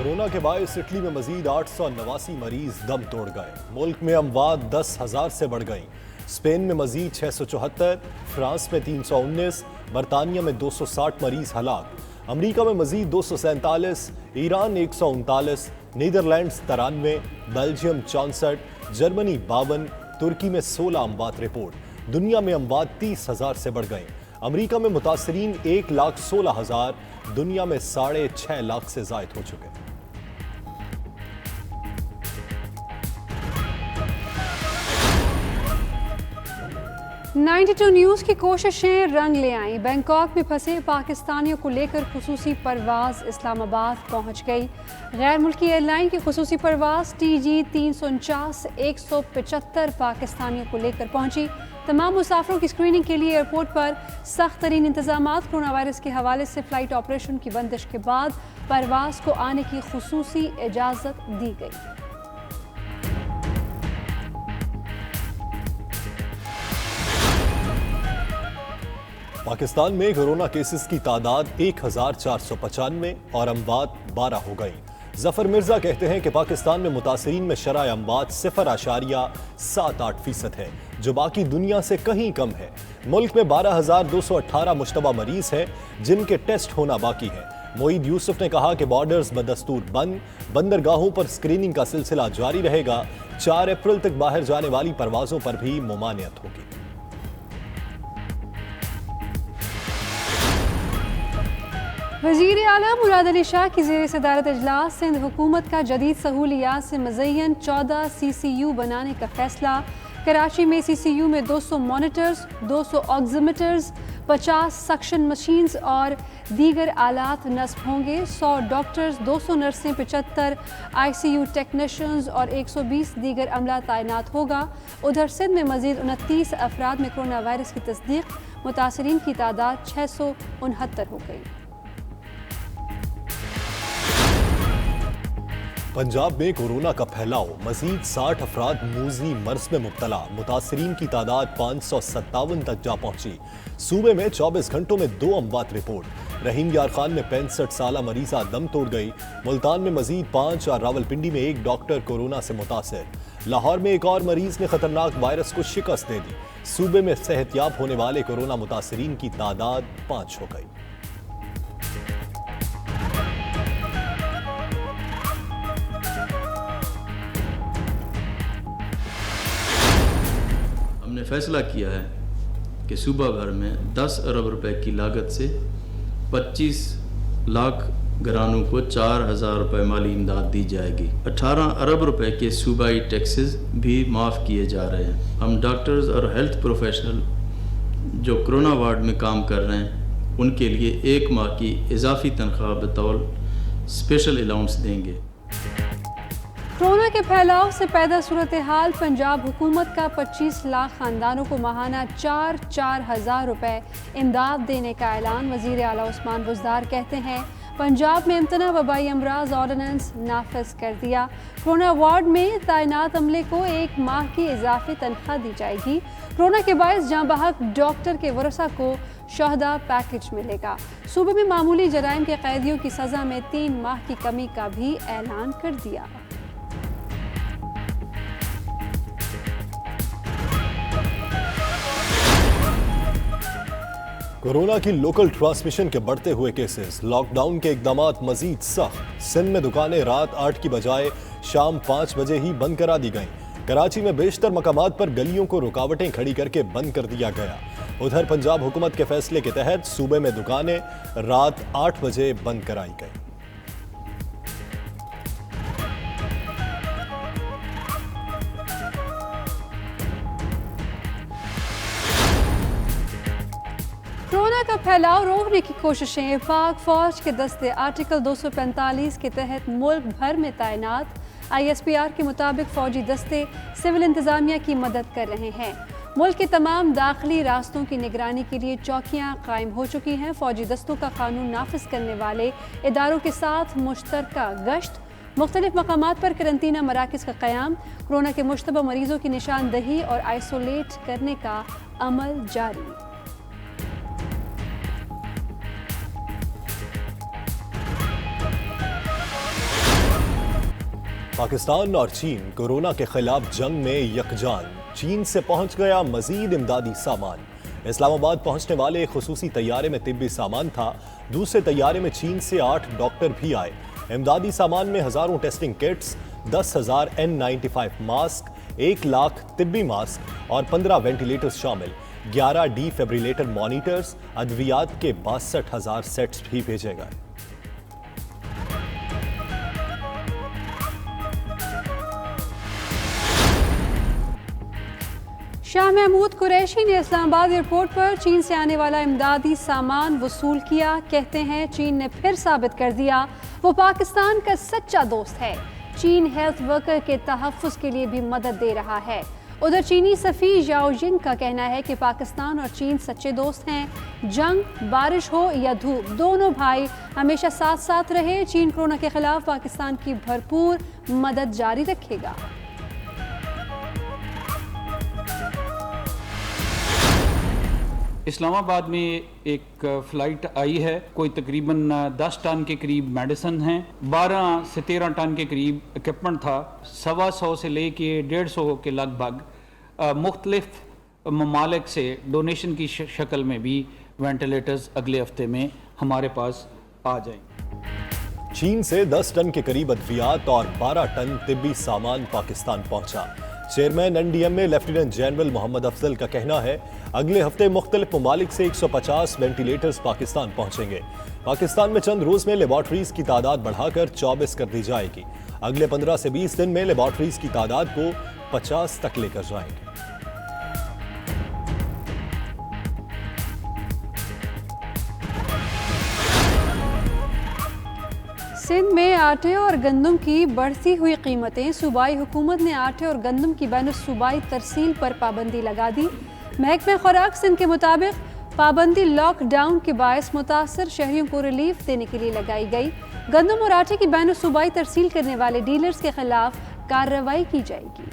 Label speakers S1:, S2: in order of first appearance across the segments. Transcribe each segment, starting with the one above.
S1: Corona के बायस Italy में मजीद 889 मरीज दम तोड़ गए। मुल्क में अमवात 10,000 से बढ़ गई। स्पेन में मजीद 674, फ्रांस में 319, बरतानिया में 260 मरीज हलाक, अमरीका में मजीद 247, ईरान 139, नीदरलैंड्स 93, बेल्जियम 64, जर्मनी 52, तुर्की में 16 अमवात रिपोर्ट। दुनिया में अमवात 30,000 से बढ़ गई। अमरीका में मुतासरीन 1,16,000, दुनिया में 6.5 लाख से जायद हो चुके।
S2: 92 न्यूज़ की कोशिशें रंग ले आईं। बैंकॉक में फंसे पाकिस्तानियों को लेकर खुसूसी परवाज इस्लामाबाद पहुंच गई। गैर मुल्की एयरलाइन की खुसूसी परवाज TG 349 175 पाकिस्तानियों को लेकर पहुंची। तमाम मुसाफिरों की स्क्रीनिंग के लिए एयरपोर्ट पर सख्त तरीन इंतजाम। कोरोना वायरस के हवाले से फ्लाइट ऑपरेशन की बंदिश के बाद परवाज को आने की खुसूसी इजाज़त दी गई।
S1: पाकिस्तान में कोरोना केसेस की तादाद 1,495 और अमवात 12 हो गई। जफर मिर्जा कहते हैं कि पाकिस्तान में मुतासरीन में शरह अमवात 0.78% है, जो बाकी दुनिया से कहीं कम है। मुल्क में 12,218 मुश्तबा मरीज हैं जिनके टेस्ट होना बाकी है। मोईद यूसुफ ने कहा कि बॉर्डर्स बदस्तूर बंद, बंदरगाहों पर स्क्रीनिंग का सिलसिला जारी रहेगा। 4 अप्रैल तक बाहर जाने वाली परवाजों पर भी मुमानियत होगी।
S2: वज़ीर आला मुराद अली शाह की ज़ेर सदारत इजलास सिंध हुकूमत का जदीद सहूलियात से मुज़य्यन 14 CCU बनाने का फैसला। कराची में CCU में 200 मॉनिटर्स, 200 ऑक्सीमीटर्स, 50 सक्शन मशीन्स और दीगर आलात नस्ब होंगे। 100 डॉक्टर्स, 200 नर्सें, 75 ICU टेक्नीशियंस और 120 दीगर अमला तैनात होगा। उधर सिंध में मजीद 29 अफराद में कोरोना वायरस की तस्दीक। मुतासरीन की तादाद 669 हो गई।
S1: पंजाब में कोरोना का फैलाव, मजीद 60 अफराद मूज़ी मर्ज में मुब्तला। मुतासरीन की तादाद 557 तक जा पहुंची। सूबे में 24 घंटों में 2 अमवात रिपोर्ट। रहीम यार खान में 65 साला मरीजा दम तोड़ गई। मुल्तान में मजीद 5 और रावलपिंडी में 1 डॉक्टर कोरोना से मुतासर। लाहौर में एक और मरीज ने खतरनाक वायरस को शिकस्त दे दी। सूबे में सेहतयाब होने वाले कोरोना मुतासरीन की तादाद 5 हो गई।
S3: हमने फैसला किया है कि सूबा भर में 10 अरब रुपए की लागत से 25 लाख घरानों को 4,000 रुपये माली इमदाद दी जाएगी। 18 अरब रुपए के सूबाई टैक्सेस भी माफ़ किए जा रहे हैं। हम डॉक्टर्स और हेल्थ प्रोफेशनल जो कोरोना वार्ड में काम कर रहे हैं उनके लिए 1 माह की इजाफी तनख्वाह बतौर स्पेशल अलाउंस देंगे।
S2: कोरोना के फैलाव से पैदा सूरत हाल, पंजाब हुकूमत का 25 लाख खानदानों को माहाना 4-4 हज़ार रुपये इमदाद देने का ऐलान। वज़ीर आला उस्मान बुज़दार कहते हैं पंजाब में इम्तना वबाई अमराज ऑर्डिनेंस नाफिज कर दिया। कोरोना वार्ड में तैनात अमले को 1 माह की इजाफी तनख्वाह दी जाएगी। कोरोना के बायस जाँ बहक डॉक्टर के वरसा को शहदा पैकेज मिलेगा। सूबे में मामूली जराइम के कैदियों की सज़ा में 3 माह की कमी का भी ऐलान कर दिया।
S1: कोरोना की लोकल ट्रांसमिशन के बढ़ते हुए केसेस, लॉकडाउन के इकदामात मजीद सख्त। सिंध में दुकानें रात 8 की बजाय शाम 5 बजे ही बंद करा दी गईं। कराची में बेशतर मकामात पर गलियों को रुकावटें खड़ी करके बंद कर दिया गया। उधर पंजाब हुकूमत के फैसले के तहत सूबे में दुकानें रात 8 बजे बंद कराई गई।
S2: कोरोना का फैलाव रोकने की कोशिशें, पाक फौज के दस्ते आर्टिकल 245 के तहत मुल्क भर में तैनात। ISPR के मुताबिक फौजी दस्ते सिविल इंतजामिया की मदद कर रहे हैं। मुल्क के तमाम दाखिली रास्तों की निगरानी के लिए चौकियां कायम हो चुकी हैं। फौजी दस्तों का कानून नाफिज करने वाले इदारों के साथ मुश्तरका गश्त, मुख्तलिफ मकामात पर करंतना मराकज़ का क़याम, कोरोना के मुश्तबा मरीजों की निशानदही और आइसोलेट करने का अमल जारी।
S1: पाकिस्तान और चीन कोरोना के खिलाफ जंग में यकजान। चीन से पहुंच गया मजीद इमदादी सामान। इस्लामाबाद पहुंचने वाले एक खुसूसी तैयारे में तिब्बी सामान था। दूसरे तैयारे में चीन से 8 डॉक्टर भी आए। इमदादी सामान में हजारों testing kits, 10,000 N95 mask, 1 lakh तिब्बी मास्क और 15 वेंटिलेटर्स शामिल। 11 डिफिब्रिलेटर मॉनिटर्स, अद्वियात के 62,000 सेट्स भी भेजे गए।
S2: शाह महमूद कुरैशी ने इस्लामाबाद एयरपोर्ट पर चीन से आने वाला इमदादी सामान वसूल किया। कहते हैं चीन ने फिर साबित कर दिया वो पाकिस्तान का सच्चा दोस्त है। चीन हेल्थ वर्कर के तहफ़्फ़ुज़ के लिए भी मदद दे रहा है। उधर चीनी सफ़ी याओ जिंग का कहना है कि पाकिस्तान और चीन सच्चे दोस्त हैं। जंग, बारिश हो या धूप, दोनों भाई हमेशा साथ साथ रहे। चीन कोरोना के खिलाफ पाकिस्तान की भरपूर मदद जारी रखेगा।
S4: इस्लामाबाद में एक फ़्लाइट आई है, कोई तकरीबन 10 टन के करीब मेडिसिन हैं, 12 से 13 टन के करीब इक्विपमेंट था, 125 से लेके 150 के लगभग मुख्तलिफ ममालिक से डोनेशन की शक्ल में भी वेंटिलेटर्स अगले हफ्ते में हमारे पास आ जाएंगे।
S1: चीन से 10 टन के करीब अद्वियात और 12 टन तिब्बी सामान पाकिस्तान पहुंचा। Chairman NDMA lieutenant general Mohammad Afzal का कहना है अगले हफ्ते मुख्तलिफ ममालिक से 150 वेंटिलेटर्स पाकिस्तान पहुंचेंगे। पाकिस्तान में चंद रोज में लेबॉर्ट्रीज की तादाद बढ़ाकर 24 कर दी जाएगी। अगले 15 से 20 दिन में लेबॉर्ट्रीज की तादाद को 50 तक लेकर जाएंगे।
S2: सिंध में आटे और गंदम की बढ़ती हुई कीमतें। सूबाई हुकूमत ने आटे और गंदम की बैन सूबाई तरसील पर पाबंदी लगा दी। महकमा खुराक सिंध के मुताबिक पाबंदी लॉकडाउन के बायस मुतासर शहरियों को रिलीफ देने के लिए लगाई गई। गंदम और आटे की बैन सूबाई तरसील करने वाले डीलर्स के खिलाफ कार्रवाई की जाएगी।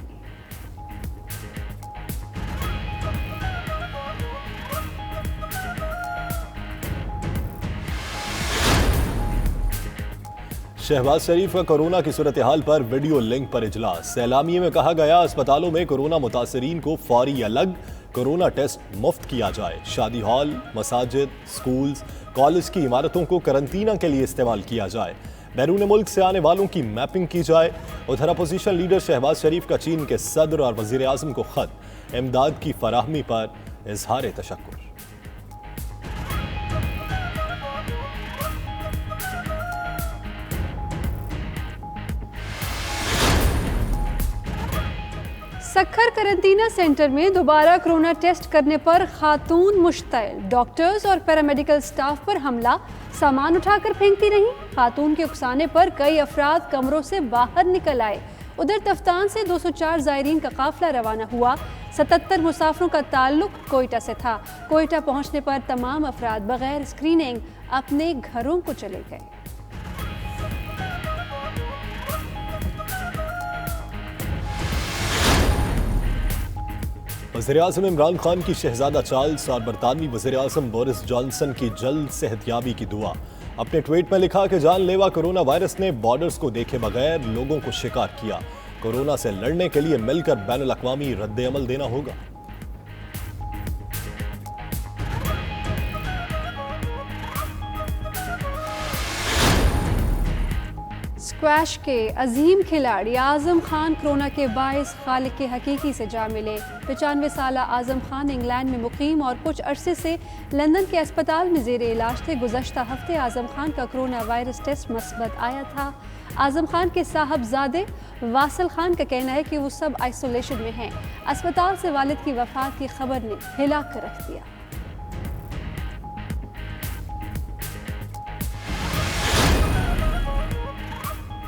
S1: शहबाज शरीफ का कोरोना की सूरत हाल पर वीडियो लिंक पर इजलास। सैलामी में कहा गया अस्पतालों में कोरोना मुतासरीन को फौरी अलग कोरोना टेस्ट मुफ्त किया जाए। शादी हॉल, मसाजिद, स्कूल्स, कॉलेज की इमारतों को करंतना के लिए इस्तेमाल किया जाए। बैरून मुल्क से आने वालों की मैपिंग की जाए। उधर अपोजिशन लीडर शहबाज शरीफ का चीन के सदर और वजीर आजम को खत, इमदाद की फराहमी पर इजहार तशक्कुर।
S2: सक्खर करंतना सेंटर में दोबारा कोरोना टेस्ट करने पर खातून मुश्तइल। डॉक्टर्स और पैरामेडिकल स्टाफ पर हमला, सामान उठाकर फेंकती रहीं। खातून के उकसाने पर कई अफराद कमरों से बाहर निकल आए। उधर तफ्तान से 204 ज़ायरीन का काफिला रवाना हुआ। 77 मुसाफिरों का ताल्लुक कोयटा से था। कोयटा पहुंचने पर तमाम अफराद बगैर स्क्रीनिंग अपने घरों को चले गए।
S1: वज़ीर-ए-आज़म इमरान खान की शहजादा चार्ल्स और बरतानवी वज़ीर-ए-आज़म बोरिस जॉनसन की जल्द सेहतयाबी की दुआ। अपने ट्वीट में लिखा कि जानलेवा कोरोना वायरस ने बॉर्डर्स को देखे बगैर लोगों को शिकार किया। कोरोना से लड़ने के लिए मिलकर बैनुल-अक़वामी रद्द-ए-अमल देना होगा।
S2: स्क्वैश के अजीम खिलाड़ी आजम खान कोरोना के बायस खालिक के हकीकी से जा मिले। 95 साल आजम खान इंग्लैंड में मुकीम और कुछ अरसे से लंदन के अस्पताल में जेर इलाज थे। गुज़श्ता हफ्ते आजम खान का कोरोना वायरस टेस्ट मस्बत आया था। आजम खान के साहबजादे वासिल खान का कहना है कि वो सब आइसोलेशन में हैं। अस्पताल से वालिद की वफात की खबर ने हिला कर रख दिया।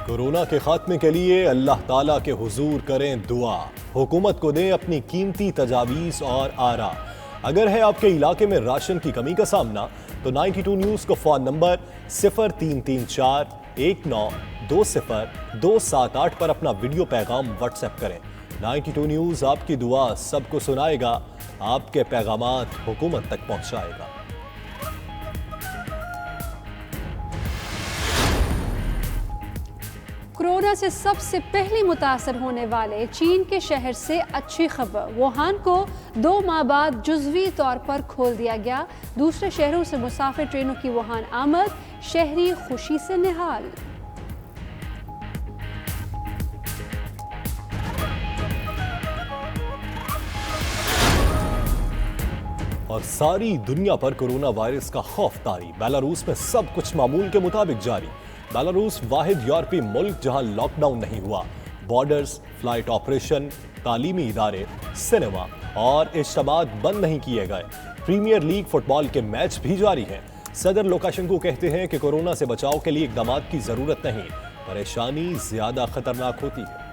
S1: कोरोना के खात्मे के लिए अल्लाह ताला के हुजूर करें दुआ। हुकूमत को दें अपनी कीमती तजावीज़ और आरा। अगर है आपके इलाके में राशन की कमी का सामना तो 92 न्यूज़ को फ़ोन नंबर 033419200278 पर अपना वीडियो पैगाम व्हाट्सएप करें। 92 न्यूज़ आपकी दुआ सबको सुनाएगा, आपके पैगामात हुकूमत तक पहुँचाएगा।
S2: कोरोना से सबसे पहले मुतासर होने वाले चीन के शहर से अच्छी खबर। वुहान को 2 माह बाद जुज़वी तौर पर खोल दिया गया। दूसरे शहरों से मुसाफिर ट्रेनों की वुहान आमद, शहरी खुशी से निहाल।
S1: और सारी दुनिया पर कोरोना वायरस का खौफ तारी। बेलारूस में सब कुछ मामूल के मुताबिक जारी। बेलारूस वाहिद यूरोपीय मुल्क जहां लॉकडाउन नहीं हुआ। बॉर्डर्स, फ्लाइट ऑपरेशन, तालीमी इदारे, सिनेमा और इज्तिमात बंद नहीं किए गए। प्रीमियर लीग फुटबॉल के मैच भी जारी हैं। सदर लुकाशेंको कहते हैं कि कोरोना से बचाव के लिए इकदामात की जरूरत नहीं, परेशानी ज्यादा खतरनाक होती है।